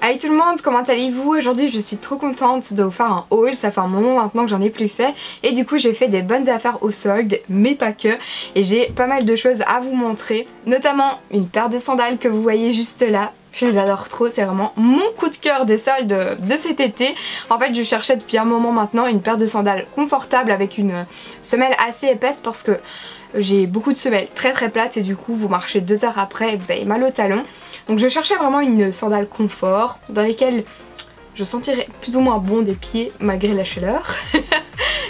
Hey tout le monde, comment allez-vous? Aujourd'hui je suis trop contente de vous faire un haul, ça fait un moment maintenant que j'en ai plus fait et du coup j'ai fait des bonnes affaires au solde, mais pas que, et j'ai pas mal de choses à vous montrer, notamment une paire de sandales que vous voyez juste là. Je les adore trop, c'est vraiment mon coup de cœur des soldes de cet été. En fait je cherchais depuis un moment maintenant une paire de sandales confortable avec une semelle assez épaisse parce que j'ai beaucoup de semelles très plates et du coup vous marchez 2 heures après et vous avez mal au talon. Donc je cherchais vraiment une sandale confort dans lesquelles je sentirais plus ou moins bon des pieds malgré la chaleur.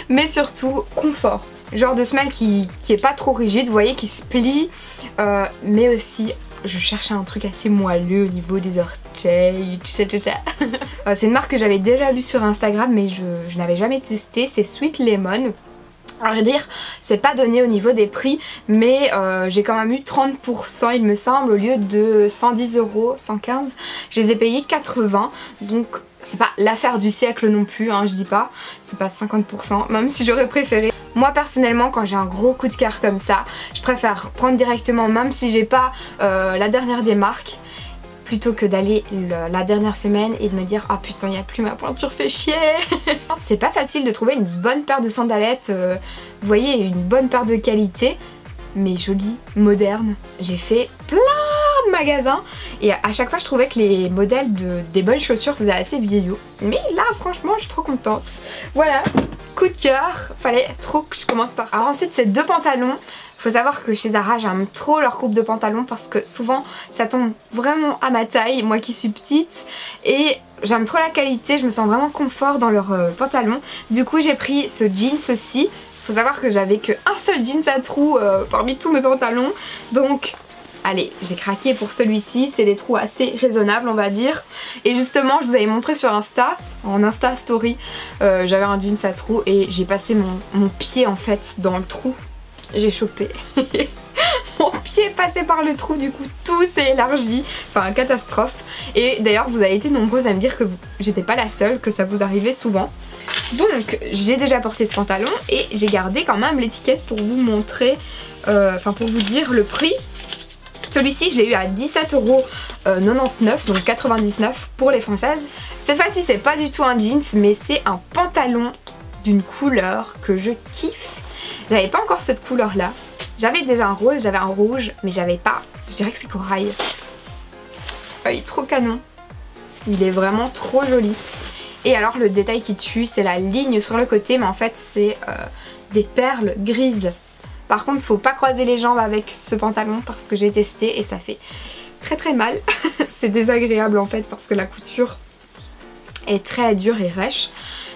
Mais surtout confort. Genre de semelle qui est pas trop rigide, vous voyez, qui se plie. Mais aussi je cherchais un truc assez moelleux au niveau des orteils, tu sais tout ça. C'est une marque que j'avais déjà vue sur Instagram mais je n'avais jamais testé, c'est Sweet Lemon. À vrai dire, c'est pas donné au niveau des prix, mais j'ai quand même eu 30% il me semble, au lieu de 110 €, 115, je les ai payés 80, donc c'est pas l'affaire du siècle non plus, hein, je dis pas, c'est pas 50%, même si j'aurais préféré. Moi personnellement, quand j'ai un gros coup de cœur comme ça, je préfère prendre directement, même si j'ai pas la dernière des marques, plutôt que d'aller la dernière semaine et de me dire ah putain il n'y a plus, ma pointure fait chier. C'est pas facile de trouver une bonne paire de sandalettes, vous voyez, une bonne paire de qualité, mais jolie, moderne. J'ai fait plein de magasins et à chaque fois je trouvais que les modèles des bonnes chaussures faisaient assez vieillot. Mais là franchement je suis trop contente. Voilà, coup de cœur, fallait trop que je commence par ça. Alors ensuite c'est 2 pantalons. Faut savoir que chez Zara j'aime trop leur coupe de pantalon parce que souvent ça tombe vraiment à ma taille, moi qui suis petite, et j'aime trop la qualité, je me sens vraiment confort dans leurs pantalons. Du coup j'ai pris ce jeans aussi. Faut savoir que j'avais qu'un seul jeans à trous parmi tous mes pantalons, donc allez, j'ai craqué pour celui-ci, c'est des trous assez raisonnables on va dire. Et justement je vous avais montré sur Insta, en Insta Story, j'avais un jeans à trous et j'ai passé mon pied en fait dans le trou. J'ai chopé. Mon pied est passé par le trou, du coup tout s'est élargi. Enfin catastrophe. Et d'ailleurs vous avez été nombreuses à me dire que j'étais pas la seule, que ça vous arrivait souvent. Donc j'ai déjà porté ce pantalon et j'ai gardé quand même l'étiquette pour vous montrer, enfin pour vous dire le prix. Celui-ci je l'ai eu à 17,99 €, donc 99 pour les françaises. Cette fois-ci c'est pas du tout un jeans mais c'est un pantalon d'une couleur que je kiffe. J'avais pas encore cette couleur là. J'avais déjà un rose, j'avais un rouge, mais j'avais pas, je dirais que c'est corail. Oh, il est trop canon. Il est vraiment trop joli. Et alors le détail qui tue, c'est la ligne sur le côté, mais en fait c'est des perles grises. Par contre faut pas croiser les jambes avec ce pantalon parce que j'ai testé et ça fait très mal. C'est désagréable en fait parce que la couture est très dure et rêche.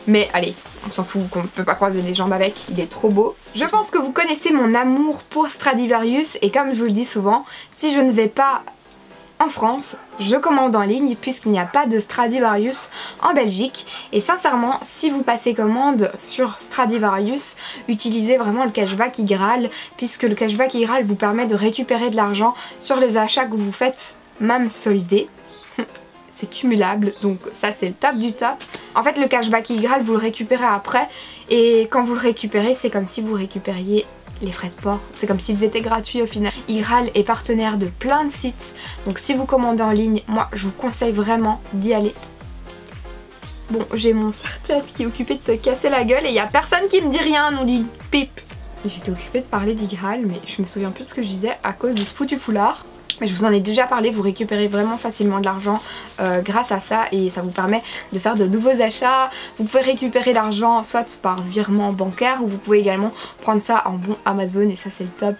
Mais allez, on s'en fout qu'on ne peut pas croiser les jambes avec, il est trop beau. Je pense que vous connaissez mon amour pour Stradivarius et comme je vous le dis souvent, si je ne vais pas en France, je commande en ligne puisqu'il n'y a pas de Stradivarius en Belgique. Et sincèrement, si vous passez commande sur Stradivarius, utilisez vraiment le cashback Igral puisque le cashback Igral vous permet de récupérer de l'argent sur les achats que vous faites, même soldés. C'est cumulable, donc ça c'est le top du top. En fait le cashback Igral vous le récupérez après et quand vous le récupérez c'est comme si vous récupériez les frais de port. C'est comme s'ils étaient gratuits au final. Igral est partenaire de plein de sites, donc si vous commandez en ligne, moi je vous conseille vraiment d'y aller. Bon, j'ai mon serre-tête qui est occupé de se casser la gueule et il n'y a personne qui me dit rien, on dit pip. J'étais occupée de parler d'Igral mais je me souviens plus ce que je disais à cause de ce foutu foulard. Mais je vous en ai déjà parlé, vous récupérez vraiment facilement de l'argent grâce à ça et ça vous permet de faire de nouveaux achats. Vous pouvez récupérer l'argent soit par virement bancaire ou vous pouvez également prendre ça en bon Amazon et ça c'est le top.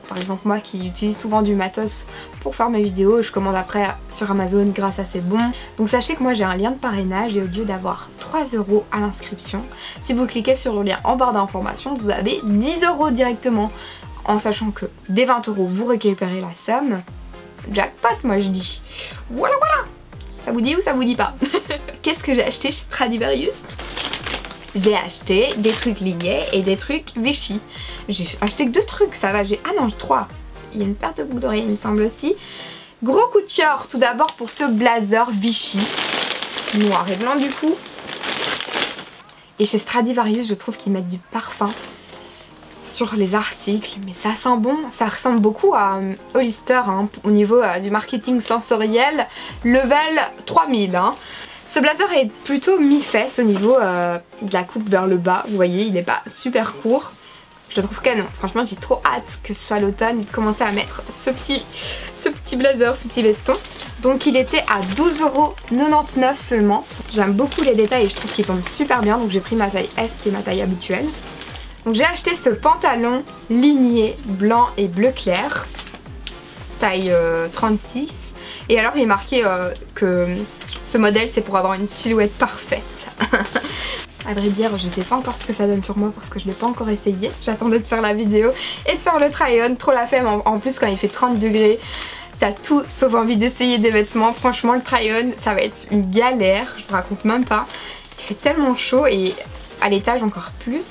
Par exemple moi qui utilise souvent du matos pour faire mes vidéos, je commande après sur Amazon grâce à ces bons. Donc sachez que moi j'ai un lien de parrainage et au lieu d'avoir 3 € à l'inscription, si vous cliquez sur le lien en barre d'information, vous avez 10 € directement. En sachant que dès 20 € vous récupérez la somme. Jackpot moi je dis. Voilà voilà. Ça vous dit ou ça vous dit pas? Qu'est-ce que j'ai acheté chez Stradivarius? J'ai acheté des trucs lignés et des trucs Vichy. J'ai acheté que 2 trucs, ça va, ah non 3. Il y a une paire de boucles d'oreilles il me semble aussi. Gros coup de cœur tout d'abord pour ce blazer Vichy. Noir et blanc du coup. Et chez Stradivarius je trouve qu'ils mettent du parfum sur les articles, mais ça sent bon, ça ressemble beaucoup à Hollister hein, au niveau du marketing sensoriel, level 3000 hein. Ce blazer est plutôt mi-fesse au niveau de la coupe vers le bas, vous voyez il est pas super court. Je le trouve canon, franchement j'ai trop hâte que ce soit l'automne et de commencer à mettre ce petit blazer, ce petit veston. Donc il était à 12,99€ seulement. J'aime beaucoup les détails et je trouve qu'il tombe super bien, donc j'ai pris ma taille S qui est ma taille habituelle. Donc j'ai acheté ce pantalon ligné blanc et bleu clair, taille 36. Et alors il est marqué que ce modèle c'est pour avoir une silhouette parfaite. À vrai dire, je sais pas encore ce que ça donne sur moi parce que je l'ai pas encore essayé. J'attendais de faire la vidéo et de faire le try-on, trop la flemme. En plus quand il fait 30 degrés, t'as tout sauf envie d'essayer des vêtements. Franchement le try-on ça va être une galère, je vous raconte même pas. Il fait tellement chaud et à l'étage encore plus.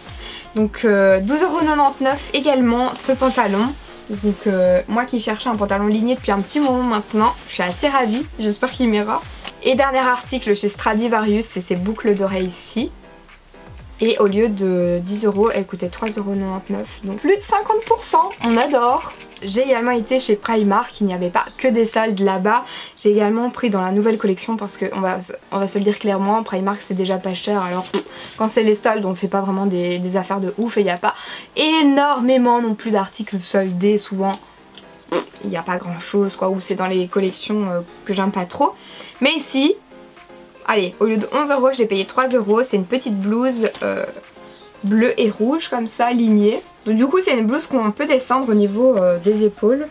Donc 12,99€ également ce pantalon. Donc moi qui cherchais un pantalon ligné depuis un petit moment maintenant, je suis assez ravie, j'espère qu'il m'ira. Et dernier article chez Stradivarius, c'est ces boucles d'oreilles ici. Et au lieu de 10€, elle coûtait 3,99€. Donc plus de 50%, on adore. J'ai également été chez Primark, il n'y avait pas que des soldes là-bas. J'ai également pris dans la nouvelle collection parce qu'on va se le dire clairement, Primark c'est déjà pas cher. Alors quand c'est les soldes on fait pas vraiment des affaires de ouf et il n'y a pas énormément non plus d'articles soldés. Souvent il n'y a pas grand chose quoi, ou c'est dans les collections que j'aime pas trop. Mais ici, allez, au lieu de 11€, je l'ai payé 3€. C'est une petite blouse bleue et rouge comme ça, lignée. Donc du coup c'est une blouse qu'on peut descendre au niveau des épaules.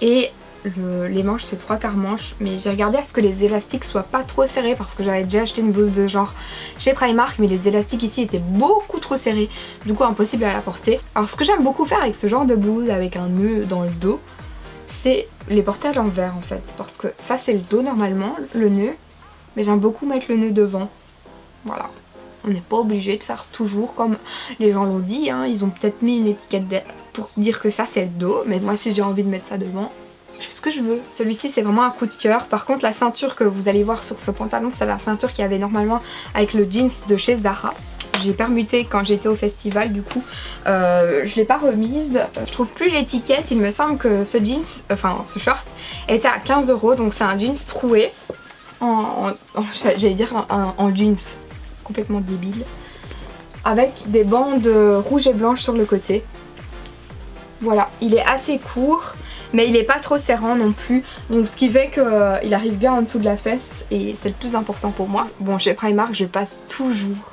Et les manches c'est 3/4 manches. Mais j'ai regardé à ce que les élastiques soient pas trop serrés parce que j'avais déjà acheté une blouse de genre chez Primark. Mais les élastiques ici étaient beaucoup trop serrés. Du coup impossible à la porter. Alors ce que j'aime beaucoup faire avec ce genre de blouse avec un nœud dans le dos, c'est les porter à l'envers en fait. Parce que ça c'est le dos normalement, le nœud. Mais j'aime beaucoup mettre le nœud devant. Voilà. On n'est pas obligé de faire toujours comme les gens l'ont dit. Hein. Ils ont peut-être mis une étiquette pour dire que ça c'est le dos. Mais moi si j'ai envie de mettre ça devant, je fais ce que je veux. Celui-ci c'est vraiment un coup de cœur. Par contre la ceinture que vous allez voir sur ce pantalon, c'est la ceinture qu'il y avait normalement avec le jeans de chez Zara. J'ai permuté quand j'étais au festival, du coup je l'ai pas remise. Je trouve plus l'étiquette. Il me semble que ce jeans, enfin ce short était à 15€. Donc c'est un jeans troué. J'allais dire en jeans complètement débile, avec des bandes rouges et blanches sur le côté. Voilà, il est assez court mais il est pas trop serrant non plus, donc ce qui fait qu'il arrive bien en dessous de la fesse et c'est le plus important pour moi. Bon, chez Primark je passe toujours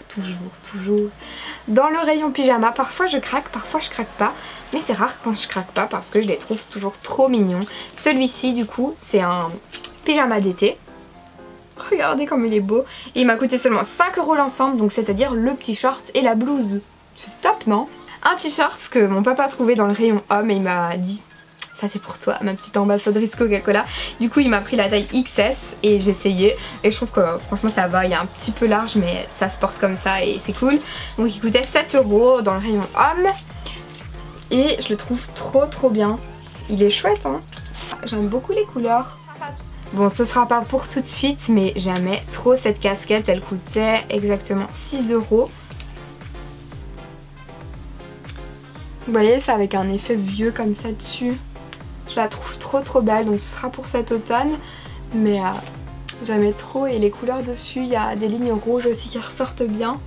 dans le rayon pyjama. Parfois je craque, parfois je craque pas, mais c'est rare quand je craque pas parce que je les trouve toujours trop mignons. Celui-ci du coup c'est un pyjama d'été. Regardez comme il est beau. Et il m'a coûté seulement 5€ l'ensemble, donc c'est-à-dire le petit short et la blouse. C'est top, non? Un t-shirt que mon papa a trouvé dans le rayon homme et il m'a dit ça c'est pour toi, ma petite ambassadrice Coca-Cola. Du coup il m'a pris la taille XS et j'ai essayé et je trouve que franchement ça va, il est un petit peu large mais ça se porte comme ça et c'est cool. Donc il coûtait 7€ dans le rayon homme et je le trouve trop bien. Il est chouette hein. J'aime beaucoup les couleurs. Bon, ce sera pas pour tout de suite, mais j'aimais trop cette casquette. Elle coûtait exactement 6€. Vous voyez, c'est avec un effet vieux comme ça dessus. Je la trouve trop belle, donc ce sera pour cet automne. Mais j'aimais trop et les couleurs dessus, il y a des lignes rouges aussi qui ressortent bien.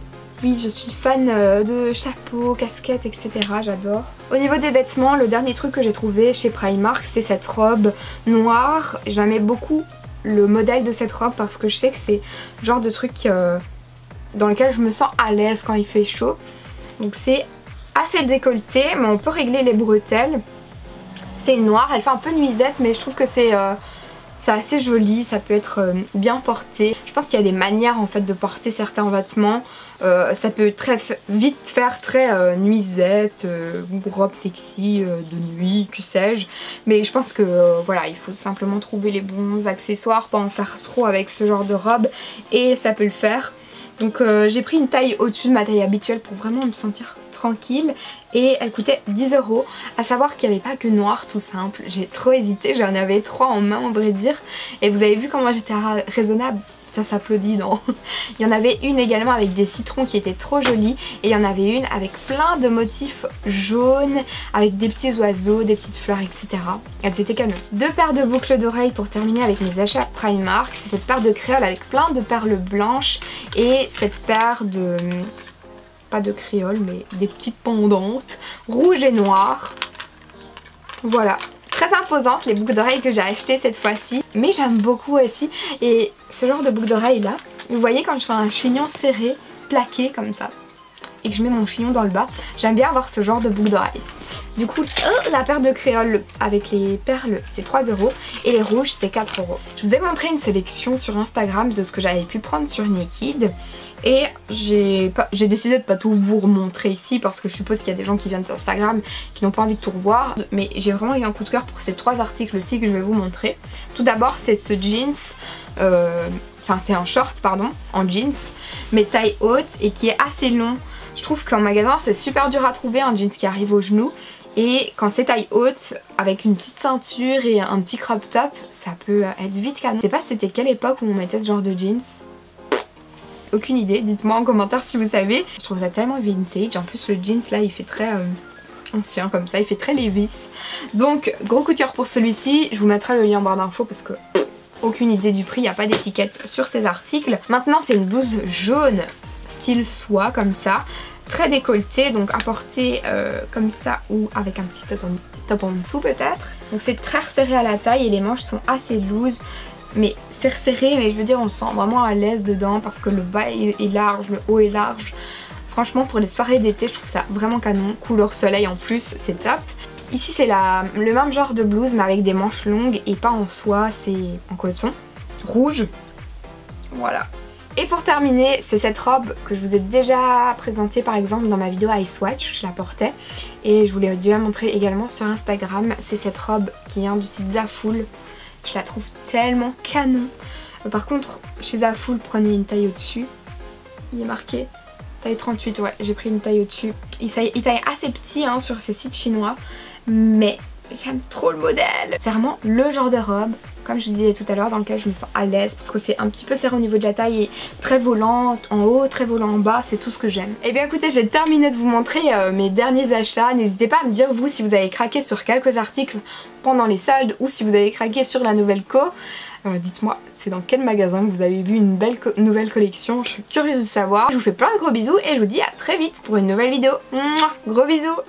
Oui, je suis fan de chapeaux, casquettes, etc. J'adore. Au niveau des vêtements, le dernier truc que j'ai trouvé chez Primark, c'est cette robe noire. J'aimais beaucoup le modèle de cette robe parce que je sais que c'est le genre de truc dans lequel je me sens à l'aise quand il fait chaud. Donc c'est assez décolleté, mais on peut régler les bretelles. C'est noir, elle fait un peu nuisette, mais je trouve que c'est assez joli, ça peut être bien porté. Je pense qu'il y a des manières en fait de porter certains vêtements. Ça peut très vite faire très nuisette, robe sexy de nuit, que sais-je. Mais je pense que voilà, il faut simplement trouver les bons accessoires, pas en faire trop avec ce genre de robe et ça peut le faire. Donc j'ai pris une taille au-dessus de ma taille habituelle pour vraiment me sentir tranquille et elle coûtait 10 €. À savoir qu'il n'y avait pas que noir tout simple, j'ai trop hésité, j'en avais 3 en main, on vrai dire. Et vous avez vu comment j'étais raisonnable, ça s'applaudit, non? Il y en avait une également avec des citrons qui étaient trop jolies et il y en avait une avec plein de motifs jaunes, avec des petits oiseaux, des petites fleurs, etc. Elles étaient canon. 2 paires de boucles d'oreilles pour terminer avec mes achats Primark. C'est cette paire de créoles avec plein de perles blanches et cette paire de... pas de créoles mais des petites pendantes rouges et noires. Voilà. Très imposantes les boucles d'oreilles que j'ai achetées cette fois-ci, mais j'aime beaucoup aussi. Et ce genre de boucles d'oreilles là, vous voyez quand je fais un chignon serré, plaqué comme ça, et que je mets mon chignon dans le bas, j'aime bien avoir ce genre de boucles d'oreilles. Du coup, la paire de créoles avec les perles c'est 3 € et les rouges c'est 4 €. Je vous ai montré une sélection sur Instagram de ce que j'avais pu prendre sur Naked. Et j'ai décidé de pas tout vous remontrer ici parce que je suppose qu'il y a des gens qui viennent d'Instagram qui n'ont pas envie de tout revoir. Mais j'ai vraiment eu un coup de cœur pour ces 3 articles-ci que je vais vous montrer. Tout d'abord c'est ce jeans, enfin c'est un short pardon, en jeans, mais taille haute et qui est assez long. Je trouve qu'en magasin c'est super dur à trouver un jeans qui arrive au genou. Et quand c'est taille haute, avec une petite ceinture et un petit crop top, ça peut être vite canon. Je sais pas c'était quelle époque où on mettait ce genre de jeans. Aucune idée, dites-moi en commentaire si vous savez. Je trouve ça tellement vintage, en plus le jeans là il fait très ancien comme ça, il fait très Levi's. Donc gros coup de cœur pour celui-ci, je vous mettrai le lien en barre d'infos parce que aucune idée du prix, il n'y a pas d'étiquette sur ces articles. Maintenant c'est une blouse jaune, style soie comme ça, très décolletée, donc à porter comme ça ou avec un petit top en dessous peut-être. Donc c'est très resserré à la taille et les manches sont assez loose. Mais c'est resserré, mais je veux dire on se sent vraiment à l'aise dedans parce que le bas est large, le haut est large. Franchement pour les soirées d'été je trouve ça vraiment canon. Couleur soleil en plus, c'est top. Ici c'est le même genre de blouse mais avec des manches longues et pas en soie, c'est en coton. Rouge. Voilà. Et pour terminer, c'est cette robe que je vous ai déjà présentée par exemple dans ma vidéo Ice Watch, je la portais. Et je vous l'ai déjà montré également sur Instagram. C'est cette robe qui vient du site Zaful. Je la trouve tellement canon. Par contre, chez Zaful, prenez une taille au-dessus. Il est marqué taille 38, ouais, j'ai pris une taille au-dessus. Il taille assez petit hein, sur ces sites chinois, mais j'aime trop le modèle. C'est vraiment le genre de robe, comme je disais tout à l'heure, dans lequel je me sens à l'aise parce que c'est un petit peu serré au niveau de la taille et très volant en haut, très volant en bas, c'est tout ce que j'aime. Et bien écoutez, j'ai terminé de vous montrer mes derniers achats. N'hésitez pas à me dire vous si vous avez craqué sur quelques articles pendant les soldes ou si vous avez craqué sur la nouvelle co. Dites-moi c'est dans quel magasin que vous avez vu une belle nouvelle collection, je suis curieuse de savoir. Je vous fais plein de gros bisous et je vous dis à très vite pour une nouvelle vidéo. Mouah, gros bisous.